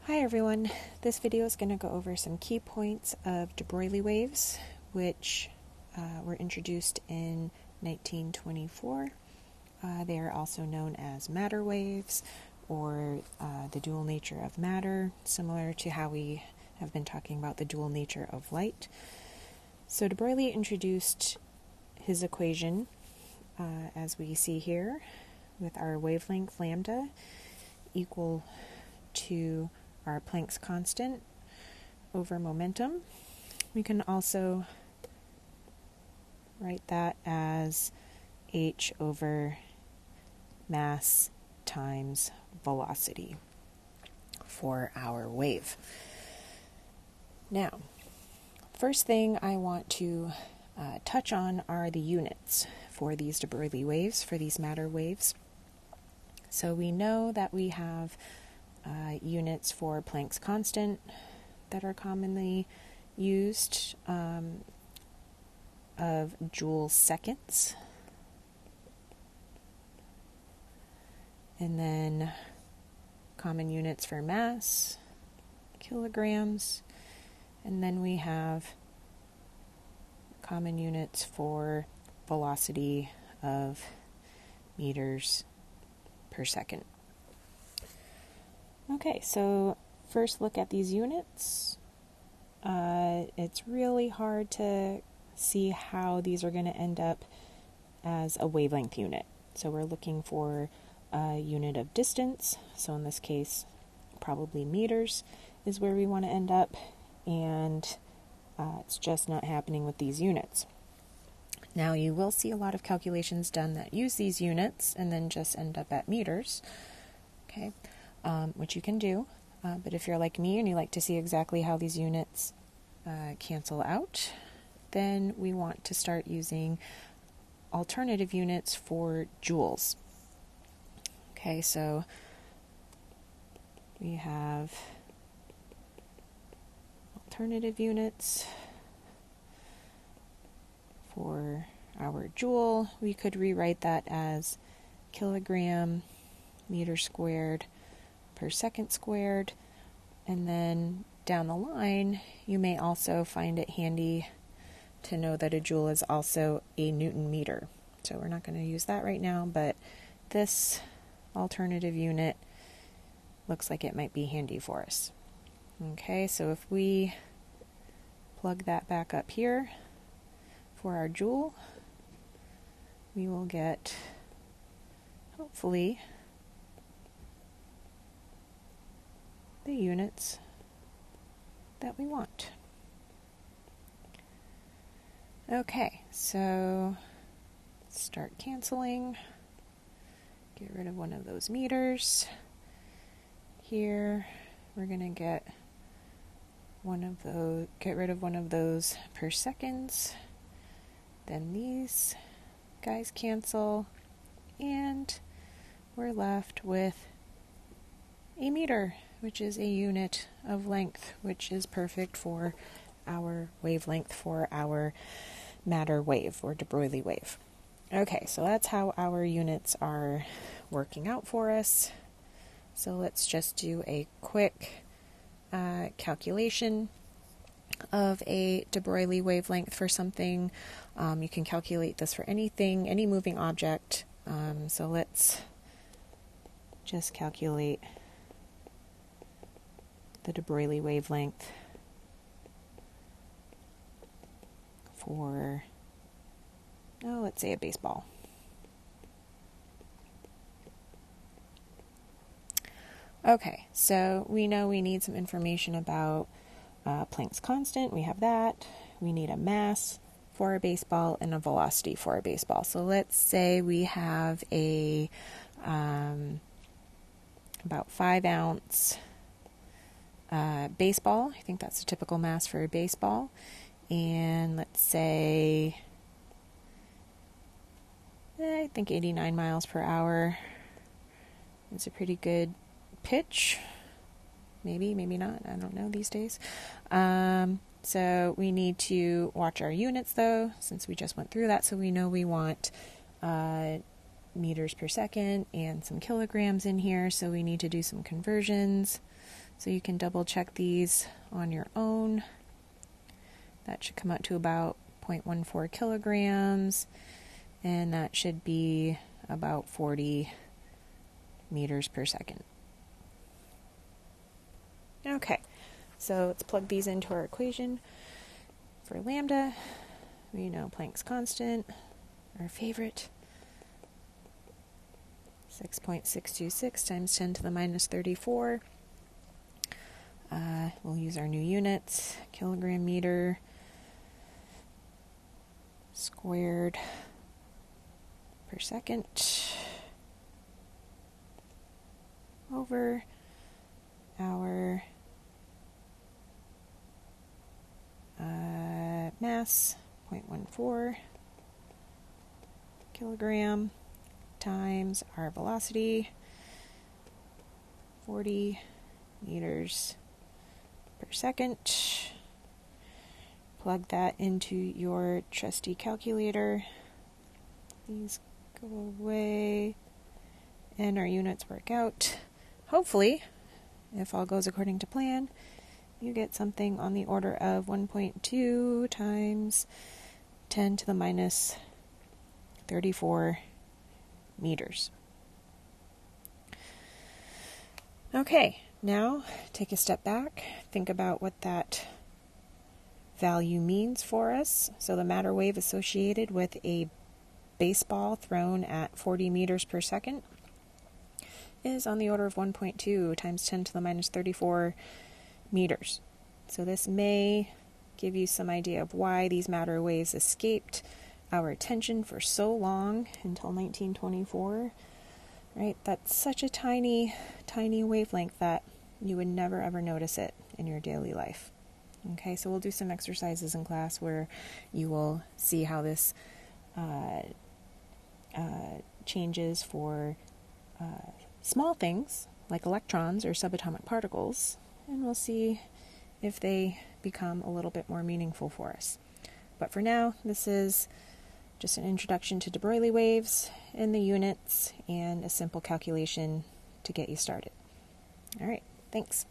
Hi everyone, this video is going to go over some key points of de Broglie waves, which were introduced in 1924. They are also known as matter waves, or the dual nature of matter, similar to how we have been talking about the dual nature of light. So de Broglie introduced his equation, as we see here, with our wavelength lambda equal to our Planck's constant over momentum. We can also write that as h over mass times velocity for our wave. Now, first thing I want to touch on are the units for these de Broglie waves, for these matter waves. So we know that we have units for Planck's constant that are commonly used of joule seconds, and then common units for mass, kilograms, and then we have common units for velocity of meters per second. Okay, so first look at these units. It's really hard to see how these are going to end up as a wavelength unit. So we're looking for a unit of distance. So in this case, probably meters is where we want to end up. And it's just not happening with these units. Now you will see a lot of calculations done that use these units and then just end up at meters. Okay. Which you can do, but if you're like me and you like to see exactly how these units cancel out, then we want to start using alternative units for joules. Okay, so we have alternative units for our joule. We could rewrite that as kilogram meter squared per second squared, and then down the line you may also find it handy to know that a joule is also a Newton meter. So we're not going to use that right now, but this alternative unit looks like it might be handy for us. Okay, so if we plug that back up here for our joule, we will get, hopefully, the units that we want. Okay, so let's start canceling. Get rid of one of those meters. Here, we're going to get rid of one of those per seconds. Then these guys cancel, and we're left with a meter, which is a unit of length, which is perfect for our wavelength for our matter wave or de Broglie wave. Okay, so that's how our units are working out for us. So let's just do a quick calculation of a de Broglie wavelength for something. You can calculate this for anything, any moving object. So let's just calculate the de Broglie wavelength for, let's say a baseball. Okay, so we know we need some information about Planck's constant. We have that. We need a mass for a baseball and a velocity for a baseball. So let's say we have a about 5 ounce baseball. I think that's a typical mass for a baseball. And let's say, I think 89 miles per hour is a pretty good pitch. Maybe not. I don't know these days. So we need to watch our units though, since we just went through that. So we know we want meters per second and some kilograms in here. So we need to do some conversions. So you can double check these on your own. That should come out to about 0.14 kilograms, and that should be about 40 meters per second. Okay, so let's plug these into our equation. For lambda, we know Planck's constant, our favorite, 6.626 times 10 to the minus 34. We'll use our new units, kilogram meter squared per second over our mass, 0.14 kilogram, times our velocity, 40 meters per second. Plug that into your trusty calculator. These go away, and our units work out. Hopefully, if all goes according to plan, you get something on the order of 1.2 times 10 to the minus 34 meters. Okay, now take a step back, think about what that value means for us. So the matter wave associated with a baseball thrown at 40 meters per second is on the order of 1.2 times 10 to the minus 34 meters. So this may give you some idea of why these matter waves escaped our attention for so long until 1924. Right? That's such a tiny, tiny wavelength that you would never ever notice it in your daily life. Okay, so we'll do some exercises in class where you will see how this changes for small things like electrons or subatomic particles, and we'll see if they become a little bit more meaningful for us. But for now, this is just an introduction to de Broglie waves and the units and a simple calculation to get you started. All right, thanks.